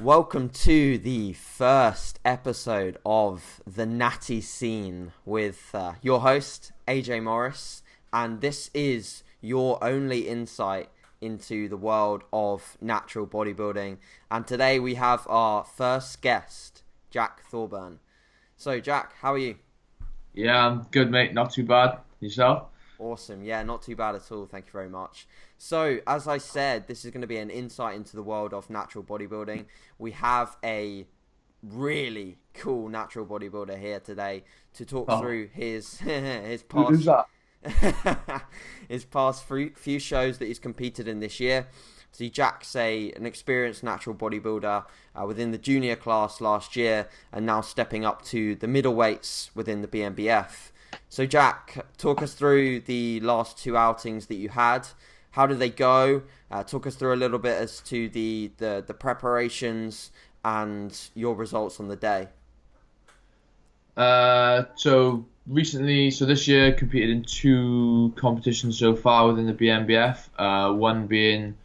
welcome to the first episode of the Natty Scene with your host, AJ Morris, and this is your only insight into the world of natural bodybuilding. And today we have our first guest, Jack Thorburn. So, Jack, how are you? Yeah, I'm good, mate. Not too bad. Yourself? Awesome. Yeah, not too bad at all. Thank you very much. So, as I said, this is going to be an insight into the world of natural bodybuilding. We have a really cool natural bodybuilder here today to talk through his past. Who's that? His past few shows that he's competed in this year. So Jack's an experienced natural bodybuilder within the junior class last year and now stepping up to the middleweights within the BNBF. So Jack, talk us through the last two outings that you had. How did they go? Talk us through a little bit as to the preparations and your results on the day. So this year competed in two competitions so far within the BNBF. One being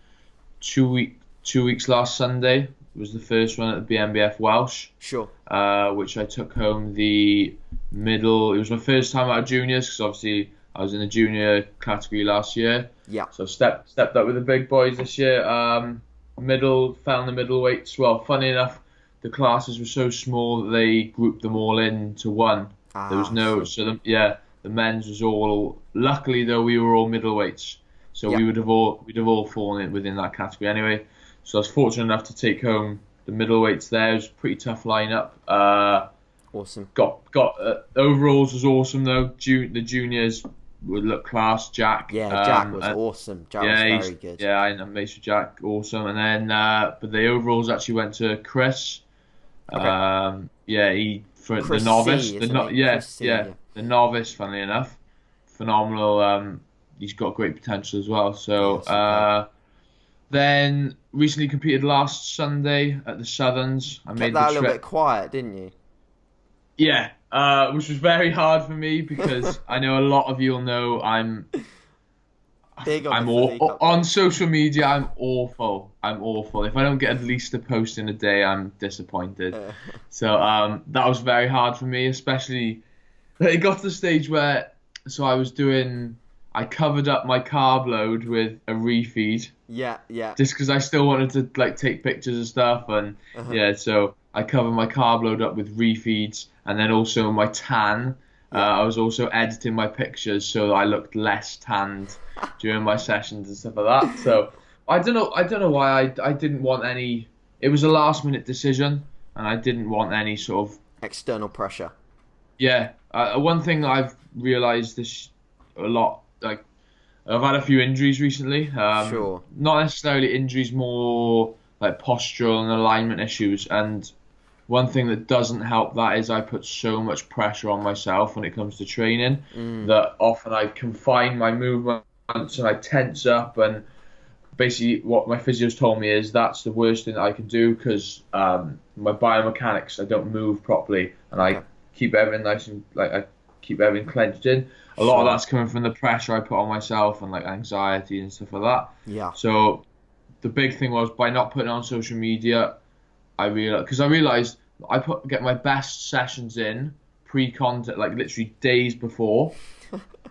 two weeks last Sunday was the first one at the BNBF Welsh. Sure. Which I took home the middle. It was my first time out of juniors because obviously I was in the junior category last year. Yeah. So stepped up with the big boys this year. Found the middleweights. Well, funny enough, the classes were so small that they grouped them all into one. There was no, the men's was all. Luckily though, we were all middleweights, so we'd have all fallen within that category anyway. So I was fortunate enough to take home the middleweights there. It was a pretty tough lineup. Awesome. Got overalls was awesome though. The juniors would look class. Jack. Yeah, Jack was awesome. Jack was very good. Yeah, I'm amazed with Jack. Awesome. And then, but the overalls actually went to Chris. Okay. He for Chris the novice. C, The novice. Funnily enough, phenomenal. He's got great potential as well. So then recently competed last Sunday at the Southerns. I made that a little bit quiet, didn't you? Yeah, which was very hard for me because I know a lot of you'll know I'm big on social media. I'm awful. If I don't get at least a post in a day, I'm disappointed. So that was very hard for me, especially it got to the stage where I covered up my carb load with a refeed. Yeah. Just because I still wanted to take pictures and stuff, and so I covered my carb load up with refeeds, and then also my tan. I was also editing my pictures so that I looked less tanned during my sessions and stuff like that. So I don't know why I didn't want any. It was a last minute decision, and I didn't want any sort of external pressure. Yeah, one thing I've realised a lot. Like, I've had a few injuries recently. Sure. Not necessarily injuries, more like postural and alignment issues. And one thing that doesn't help that is I put so much pressure on myself when it comes to training that often I confine my movements and I tense up. And basically what my physio's told me is that's the worst thing that I can do because my biomechanics, I don't move properly and I keep everything nice and I keep everything clenched in. A lot of that's coming from the pressure I put on myself and like anxiety and stuff like that. Yeah. So the big thing was by not putting it on social media, I realized I get my best sessions in pre-contact, like literally days before,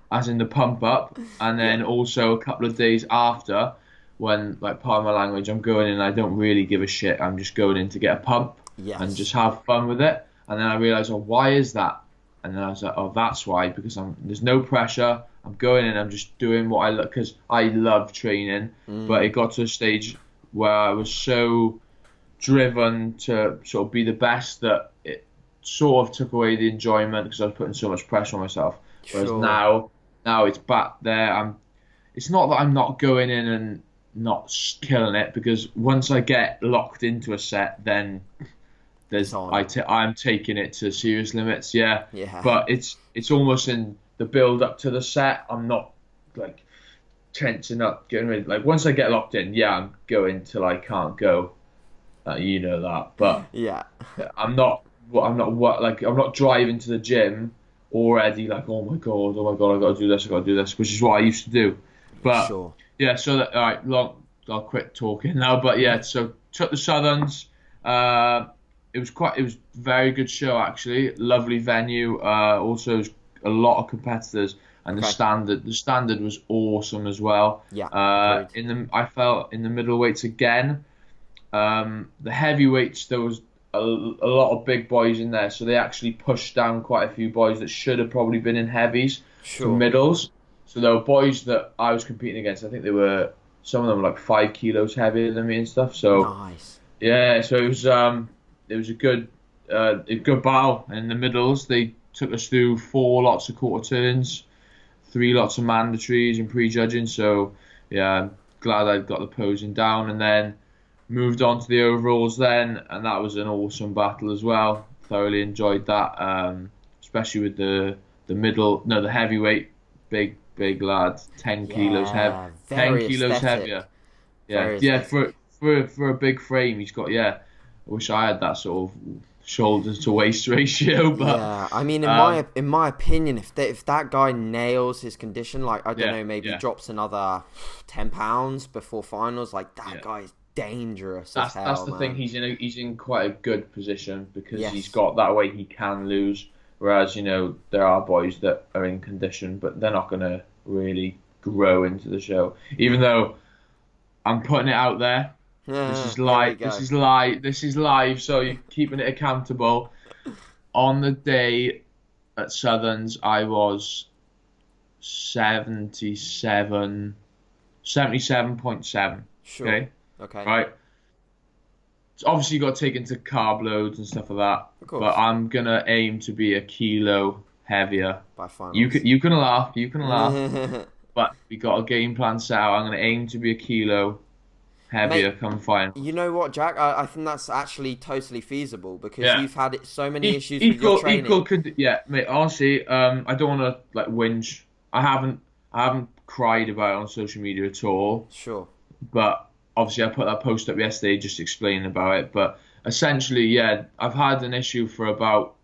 as in the pump up, and then also a couple of days after, when like part of my language, I'm going in, I don't really give a shit. I'm just going in to get a pump and just have fun with it. And then I realized, why is that? And then I was like, that's why, because there's no pressure. I'm going in, I'm just doing what I love, because I love training. But it got to a stage where I was so driven to sort of be the best that it sort of took away the enjoyment because I was putting so much pressure on myself. Whereas now it's back there. It's not that I'm not going in and not killing it, because once I get locked into a set, then I'm taking it to serious limits, But it's almost in the build up to the set. I'm not like tensing up, getting ready. Like once I get locked in, I'm going till I can't go. You know that, but I'm not driving to the gym already like oh my god, I got to do this, which is what I used to do. But so that, all right, I'll quit talking now. But so took the Southerns. It was very good show actually. Lovely venue. Also a lot of competitors, and Okay. the standard was awesome as well. Yeah, agreed. I felt in the middleweights again. The heavyweights, there was a lot of big boys in there, so they actually pushed down quite a few boys that should have probably been in heavies to Sure. middles. So there were boys that I was competing against. I think some of them were like 5 kilos heavier than me and stuff. So Nice. yeah, so it was a good battle in the middles. They took us through 4 lots of quarter turns, 3 lots of mandatories and prejudging. So yeah, I'm glad I got the posing down, and then moved on to the overalls then, and that was an awesome battle as well. Thoroughly enjoyed that, especially with the heavyweight, big lad, 10 kilos heavy, Yeah, 10 very kilos aesthetic. heavier. Very Yeah, aesthetic. for a big frame, he's got, yeah. I wish I had that sort of shoulder to waist ratio, but Yeah, I mean, um, in my opinion, if that guy nails his condition, like I don't yeah, know, maybe yeah, drops another 10 pounds before finals, like that yeah. guy is dangerous as That's hell, the thing. man. He's in quite a good position because he's Yes, got that way he can lose. Whereas there are boys that are in condition, but they're not gonna really grow into the show. Even though I'm putting it out there, this is here we live. This go. is live. This is live. So you're keeping it accountable. On the day at Southerns, I was 77.7. Sure. Okay, Okay. right. It's obviously got to take into carb loads and stuff like that, Of but course. I'm gonna aim to be a kilo heavier. By finals. You can laugh, but we got a game plan set out. I'm gonna aim to be a kilo heavier Mate, come final. you know what, Jack? I think that's actually totally feasible because Yeah, you've had so many issues with your equal training. could yeah, mate. Honestly, I don't want to like whinge. I haven't cried about it on social media at all, Sure. but obviously I put that post up yesterday just explaining about it. But essentially, yeah, I've had an issue for about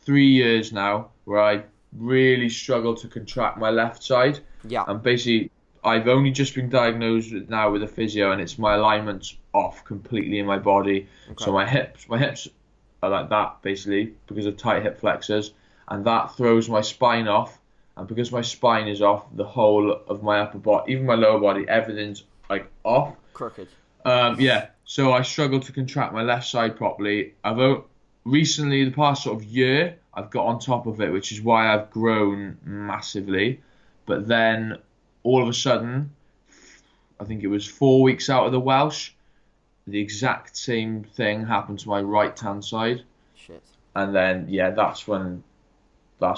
3 years now where I really struggle to contract my left side. Yeah. And basically, I've only just been diagnosed now with a physio, and it's my alignment's off completely in my body. Okay. So my hips are like that basically because of tight hip flexors, and that throws my spine off. And because my spine is off, the whole of my upper body, even my lower body, everything's like off. Crooked. Yeah, so I struggle to contract my left side properly. Recently, the past sort of year, I've got on top of it, which is why I've grown massively. But then, all of a sudden, I think it was 4 weeks out of the Welsh, the exact same thing happened to my right hand side, Shit. and then yeah, that's when I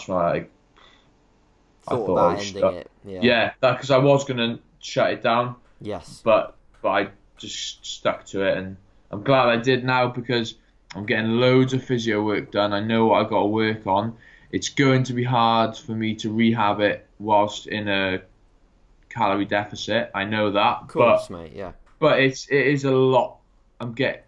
Thought thought I about was ending stuck. it. Yeah. Yeah, that because I was gonna shut it down. Yes. But I just stuck to it, and I'm glad I did now because I'm getting loads of physio work done. I know what I've got to work on. It's going to be hard for me to rehab it whilst in a calorie deficit. I know that, Of course, mate. Yeah. but it is a lot.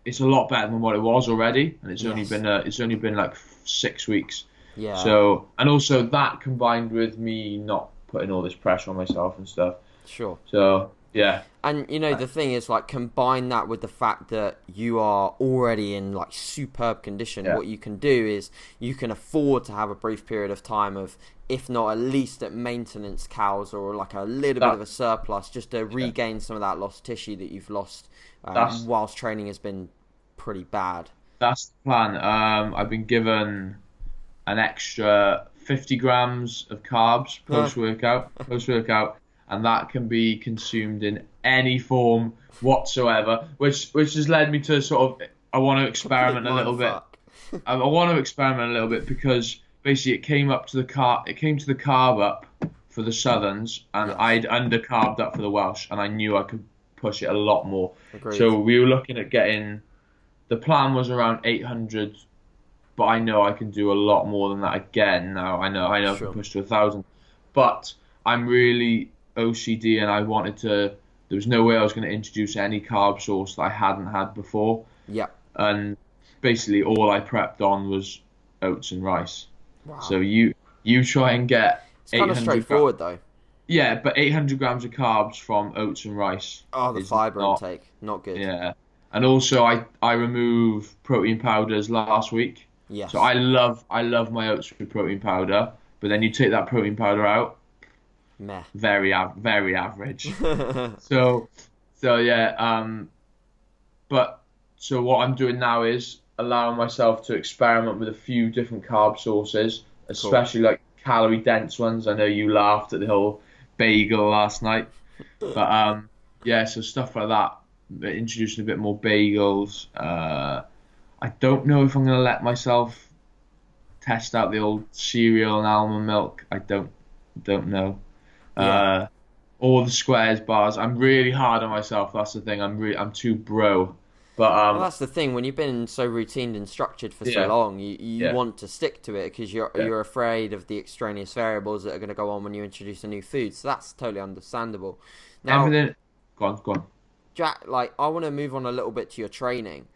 It's a lot better than what it was already, and it's only been like 6 weeks. Yeah. So, and also that combined with me not putting all this pressure on myself and stuff. Sure. So yeah. And you know the thing is, like, combine that with the fact that you are already in like superb condition. Yeah. What you can do is you can afford to have a brief period of time of, if not at least at maintenance cows or like a little bit of a surplus, just to regain some of that lost tissue that you've lost whilst training has been pretty bad. That's the plan. I've been given an extra 50 grams of carbs post-workout, and that can be consumed in any form whatsoever, which has led me to sort of, I want to experiment a little bit. I want to experiment a little bit because basically it came to the carb up for the Southerns, and Yes. I'd under-carbed up for the Welsh, and I knew I could push it a lot more. Agreed. So we were looking at the plan was around 800, but I know I can do a lot more than that again now. I know I Sure. can push to 1,000, but I'm really OCD, and there was no way I was going to introduce any carb source that I hadn't had before. Yeah. And basically all I prepped on was oats and rice. Wow. So you try and get It's kind of 800 straightforward though. yeah, but 800 grams of carbs from oats and rice Oh, the is fiber not, intake, not good. yeah. And also I removed protein powders last week. Yes. So I love my oats with protein powder, but then you take that protein powder out, Meh. very average. So yeah, but so what I'm doing now is allowing myself to experiment with a few different carb sources, especially like calorie dense ones. I know you laughed at the whole bagel last night, but yeah, so stuff like that. Introducing a bit more bagels. I don't know if I'm gonna let myself test out the old cereal and almond milk. I don't know. Yeah. Or the squares bars. I'm really hard on myself. That's the thing. I'm too bro. But Well, that's the thing. When you've been so routine and structured for so yeah, long, you yeah, want to stick to it because you're afraid of the extraneous variables that are going to go on when you introduce a new food. So that's totally understandable. Now, everything. Go on. Jack, like I want to move on a little bit to your training,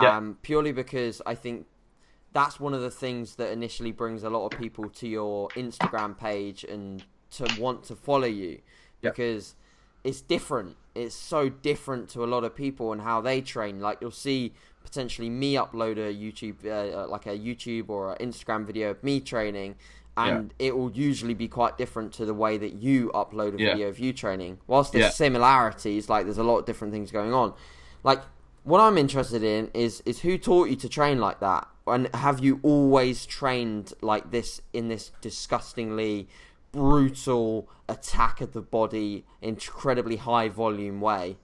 Yeah, purely because I think that's one of the things that initially brings a lot of people to your Instagram page and to want to follow you, yeah, because it's different. It's so different to a lot of people and how they train. Like you'll see potentially me upload a YouTube, like a YouTube or an Instagram video of me training, and it will usually be quite different to the way that you upload a video of you training. Whilst there's similarities, like there's a lot of different things going on. Like what I'm interested in is who taught you to train like that, and have you always trained like this in this disgustingly brutal attack of the body, incredibly high volume way?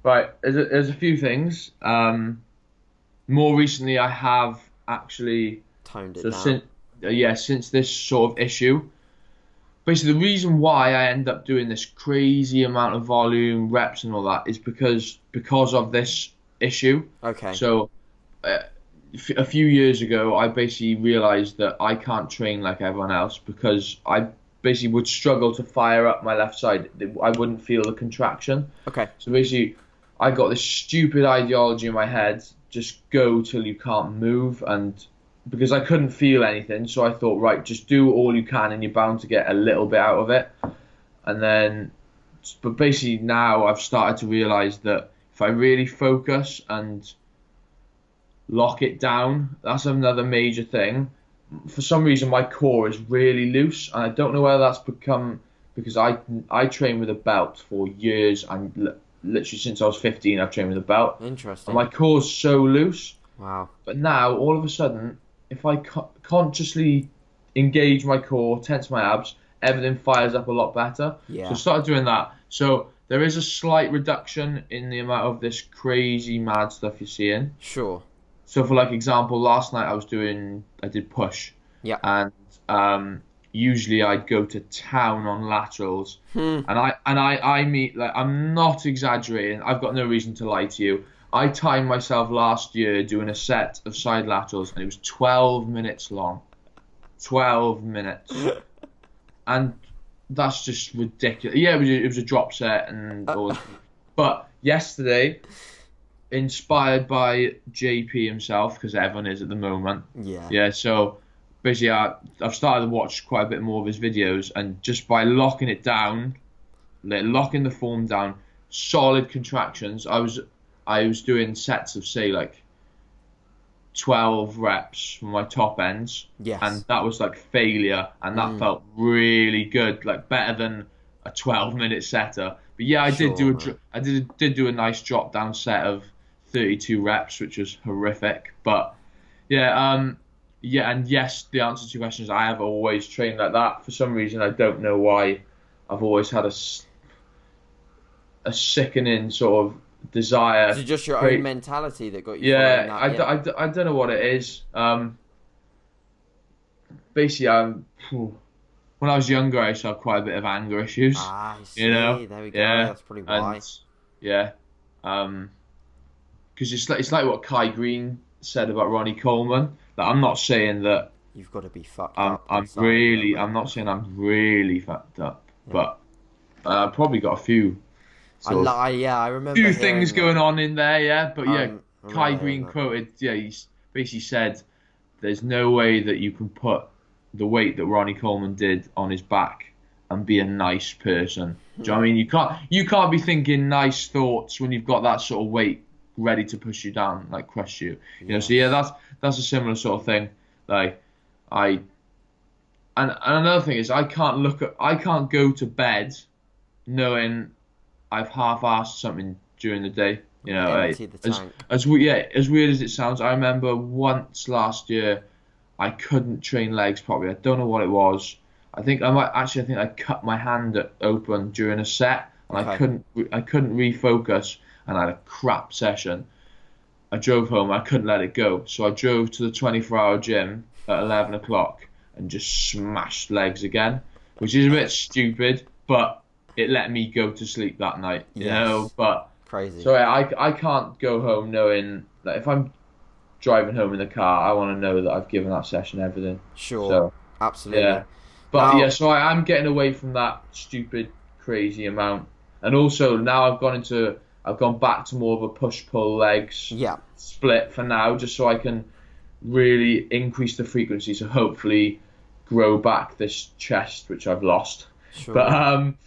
Right. There's a few things. More recently, I have actually Toned it so down. since this sort of issue. Basically, the reason why I end up doing this crazy amount of volume, reps, and all that is because of this issue. Okay. So, a few years ago, I basically realized that I can't train like everyone else because I basically would struggle to fire up my left side. I wouldn't feel the contraction. Okay. So basically, I got this stupid ideology in my head: just go till you can't move, and because I couldn't feel anything, so I thought, right, just do all you can, and you're bound to get a little bit out of it. And then, but basically now I've started to realize that if I really focus and lock it down, that's another major thing. For some reason, my core is really loose, and I don't know whether that's become because I train with a belt for years. I'm literally since I was 15, I've trained with a belt. Interesting. And my core's so loose. Wow. But now, all of a sudden, if I consciously engage my core, tense my abs, everything fires up a lot better. Yeah. So I started doing that. So there is a slight reduction in the amount of this crazy mad stuff you're seeing. Sure. So for like example, last night I did push. Yeah. And usually I'd go to town on laterals. And I meet, like, I'm not exaggerating. I've got no reason to lie to you. I timed myself last year doing a set of side laterals, and it was 12 minutes long. 12 minutes. And that's just ridiculous. Yeah, it was a drop set and all that. But yesterday, inspired by JP himself, because everyone is at the moment. Yeah, so basically I've started to watch quite a bit more of his videos, and just by locking it down, locking the form down, solid contractions, I was doing sets of, say, like 12 reps from my top ends. Yes. And that was like failure, and that felt really good, like better than a 12-minute setter. But yeah, I did do a nice drop down set of 32 reps, which was horrific. But yeah, and yes, the answer to your question is I have always trained like that. For some reason, I don't know why, I've always had a sickening sort of desire. Is it just your own mentality that got you? Yeah, that? I don't know what it is. Basically, when I was younger, I used to have quite a bit of anger issues. I see. You know? There we go. Yeah. That's probably why. And, yeah. Because it's like what Kai Green said about Ronnie Coleman. Like, I'm not saying that You've got to be fucked up. I'm not saying I'm really fucked up, but I've probably got a few. I remember. Few things going on in there, yeah. But yeah, Kai Green that. quoted, he basically said, "There's no way that you can put the weight that Ronnie Coleman did on his back and be a nice person." Do you know what I mean? You can't be thinking nice thoughts when you've got that sort of weight ready to push you down, like crush you. You know, so yeah, that's a similar sort of thing. Like and another thing is I can't go to bed knowing I've half-assed something during the day. You know, Empty the tank. as weird as it sounds, I remember once last year I couldn't train legs properly. I don't know what it was. I think I cut my hand open during a set, and I couldn't refocus, and I had a crap session. I drove home. I couldn't let it go, so I drove to the 24-hour gym at 11 o'clock and just smashed legs again, which is a bit stupid, but it let me go to sleep that night. You know, but. Crazy. So I can't go home knowing that if I'm driving home in the car, I want to know that I've given that session everything. Sure. So, absolutely. Yeah. But so I'm getting away from that stupid, crazy amount, and also now I've gone back to more of a push-pull legs split for now, just so I can really increase the frequency. So hopefully grow back this chest which I've lost. Sure. But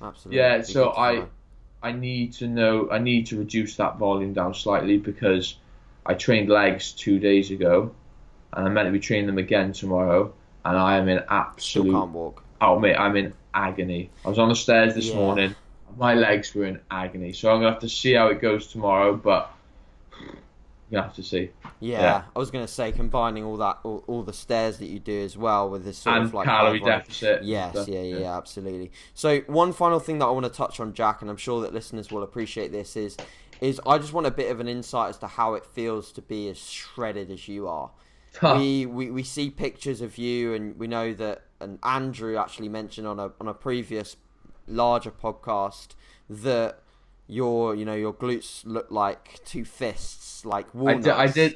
absolutely. yeah. So I need to reduce that volume down slightly because I trained legs 2 days ago and I'm meant to be training them again tomorrow, and I am in absolute... Still can't walk. Oh, mate, I'm in agony. I was on the stairs this morning. My legs were in agony. So I'm going to have to see how it goes tomorrow, but you have to see. Yeah, I was going to say, combining all the stairs that you do as well with this sort of like calorie deficit. Yes, yeah, absolutely. So one final thing that I want to touch on, Jack, and I'm sure that listeners will appreciate this, is I just want a bit of an insight as to how it feels to be as shredded as you are. We see pictures of you, and we know that, and Andrew actually mentioned on a previous larger podcast that your glutes look like two fists, like walnuts.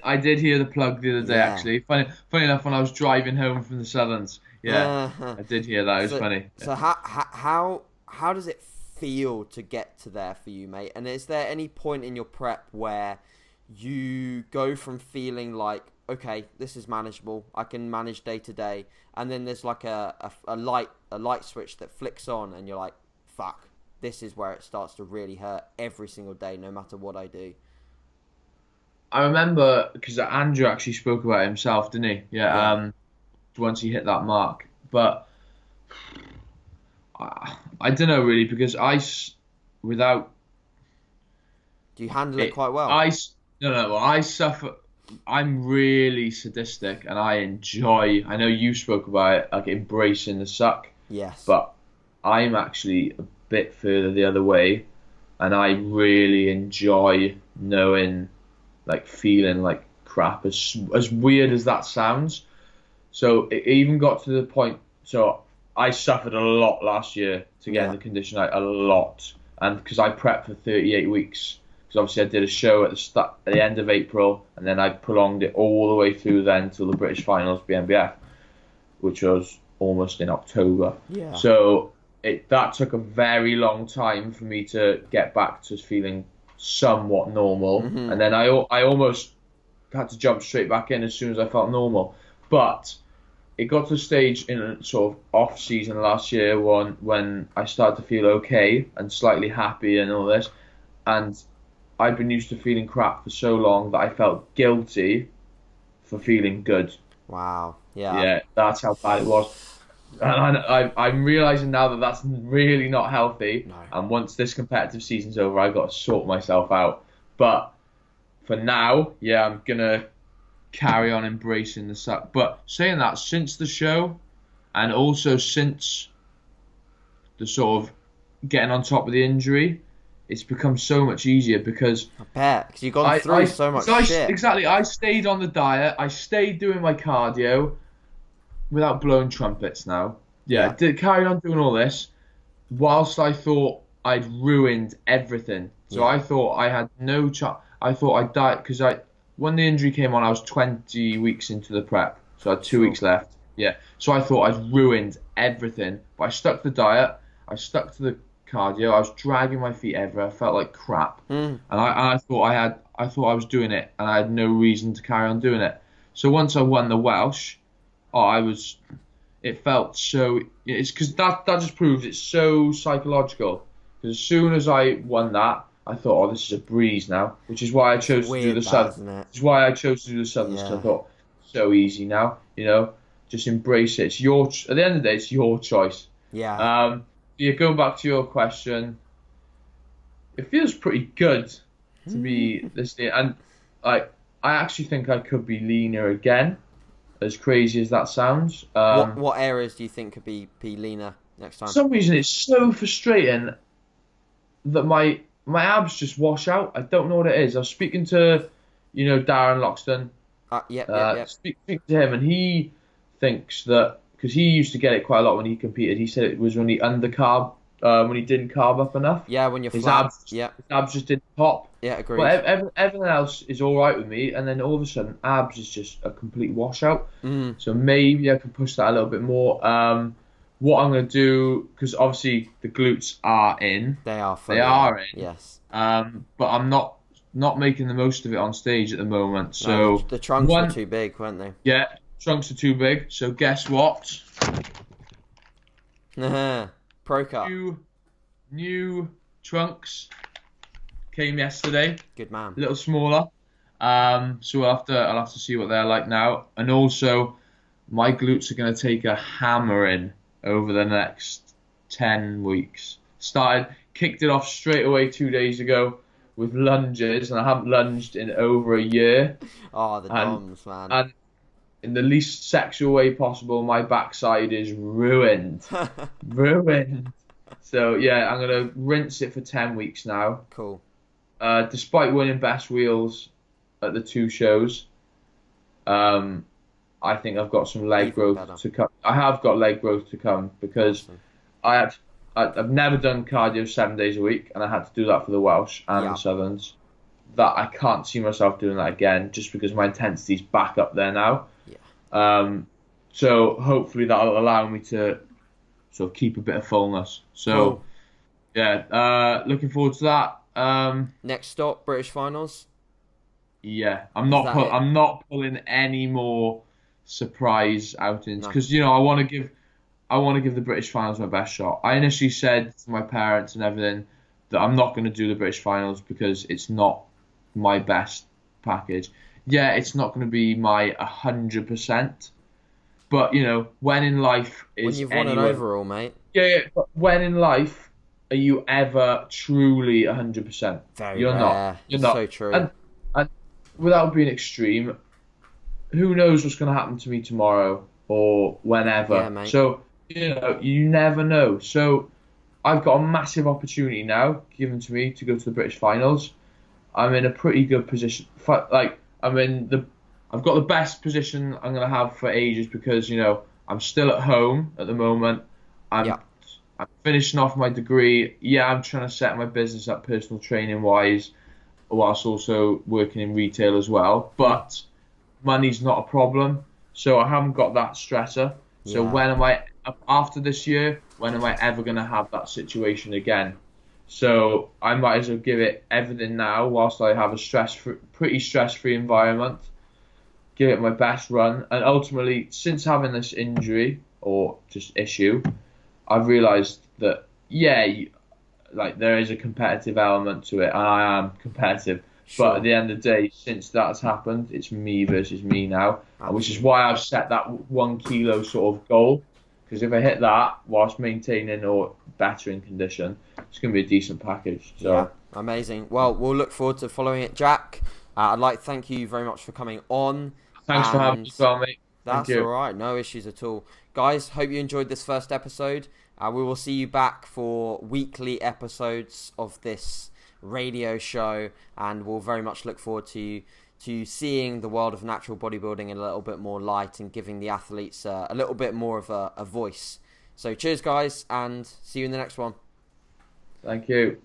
I did hear the plug the other day, actually. Funny enough, when I was driving home from the Southerns, I did hear that. It was funny. So how does it feel to get to there for you, mate? And is there any point in your prep where you go from feeling like, okay, this is manageable, I can manage day to day, and then there's like a light switch that flicks on, and you're like, fuck, this is where it starts to really hurt every single day, no matter what I do? I remember, because Andrew actually spoke about it himself, didn't he? Yeah. Once he hit that mark. But I don't know really, because do you handle it quite well? I suffer. I'm really sadistic, and I know you spoke about it, like embracing the suck. Yes. But I'm actually a bit further the other way, and I really enjoy knowing, like, feeling like crap, as weird as that sounds. So it even got to the point, so I suffered a lot last year to get in the condition, a lot, and because I prepped for 38 weeks, because obviously I did a show at the end of April, and then I prolonged it all the way through then till the British Finals, BNBF, which was almost in October. Yeah. So that took a very long time for me to get back to feeling somewhat normal, and then I almost had to jump straight back in as soon as I felt normal. But it got to a stage in a sort of off season last year when I started to feel okay and slightly happy and all this, and I'd been used to feeling crap for so long that I felt guilty for feeling good. Wow. Yeah. Yeah, that's how bad it was. And I'm realising now that that's really not healthy. No. And once this competitive season's over, I've got to sort myself out. But for now, I'm going to carry on embracing the suck. But saying that, since the show, and also since the sort of getting on top of the injury, it's become so much easier, because I bet, because you've gone through so much shit. Exactly. I stayed on the diet. I stayed doing my cardio without blowing trumpets now. Carried on doing all this whilst I thought I'd ruined everything. So I thought I had no chance. I thought I'd die, because when the injury came on, I was 20 weeks into the prep. So I had 2 weeks left. Yeah. So I thought I'd ruined everything. But I stuck to the diet. I stuck to the cardio. I was dragging my feet everywhere. I felt like crap. And I thought I was doing it, and I had no reason to carry on doing it. So once I won the Welsh, it felt so, it's because that just proves it's so psychological. Because as soon as I won that, I thought, oh, this is a breeze now, which is why I chose to do the That, Southern. isn't it? Which is why I chose to do the Southerns, because I thought, so easy now, just embrace it. It's at the end of the day, it's your choice. Yeah. Yeah, going back to your question, it feels pretty good to be this lean, and I actually think I could be leaner again, as crazy as that sounds. What areas do you think could be leaner next time? For some reason, it's so frustrating that my abs just wash out. I don't know what it is. I was speaking to, Darren Loxton. Speaking to him, and he thinks that, because he used to get it quite a lot when he competed. He said it was when he undercarb, when he didn't carb up enough. Yeah, when you're his flat. His abs just didn't pop. Yeah, agreed. But everything else is all right with me, and then all of a sudden, abs is just a complete washout. So maybe I can push that a little bit more. What I'm going to do, because obviously the glutes are in. They are. They are in. Yes. But I'm not making the most of it on stage at the moment. So no, the trunks were too big, weren't they? Yeah, trunks are too big. So guess what? Pro cut. New trunks came yesterday. Good man. A little smaller. So I'll have to see what they're like now. And also, my glutes are going to take a hammering over the next 10 weeks. Kicked it off straight away 2 days ago with lunges, and I haven't lunged in over a year. Oh, the DOMs, man. And in the least sexual way possible, my backside is ruined. Ruined. So, yeah, I'm going to rinse it for 10 weeks now. Cool. Despite winning best wheels at the 2 shows, I think I've got some leg growth to come. I have got leg growth to come, because awesome. I've never done cardio 7 days a week, and I had to do that for the Welsh and the Southerns. That I can't see myself doing that again, just because my intensity's back up there now. Yeah. So hopefully that'll allow me to sort of keep a bit of fullness. So, cool. Yeah, looking forward to that. Next stop, British finals. Yeah, I'm not pulling any more surprise outings, because I want to give the British finals my best shot. I initially said to my parents and everything that I'm not going to do the British finals because it's not my best package. Yeah, it's not going to be my 100%. But when in life is when you've won an overall, mate. Yeah. But when in life are you ever truly 100%? You're rare. Not. You're not. So true. And without being extreme, who knows what's going to happen to me tomorrow or whenever. Yeah, mate. So, you never know. So, I've got a massive opportunity now given to me to go to the British finals. I'm in a pretty good position. I've got the best position I'm going to have for ages, because, I'm still at home at the moment. I'm finishing off my degree. Yeah, I'm trying to set my business up personal training wise, whilst also working in retail as well. But money's not a problem, so I haven't got that stressor. So after this year, when am I ever going to have that situation again? So I might as well give it everything now whilst I have a pretty stress-free environment. Give it my best run. And ultimately, since having this injury or just issue, I've realised that, there is a competitive element to it, and I am competitive. Sure. But at the end of the day, since that's happened, it's me versus me now, which is why I've set that 1 kilo sort of goal. Because if I hit that whilst maintaining or bettering condition, it's going to be a decent package. So. Yeah, amazing. Well, we'll look forward to following it, Jack. I'd like to thank you very much for coming on. Thanks for having me as well, mate. That's all right. No issues at all. Guys, hope you enjoyed this first episode. We will see you back for weekly episodes of this radio show, and we'll very much look forward to seeing the world of natural bodybuilding in a little bit more light and giving the athletes a little bit more of a voice. So cheers, guys, and see you in the next one. Thank you.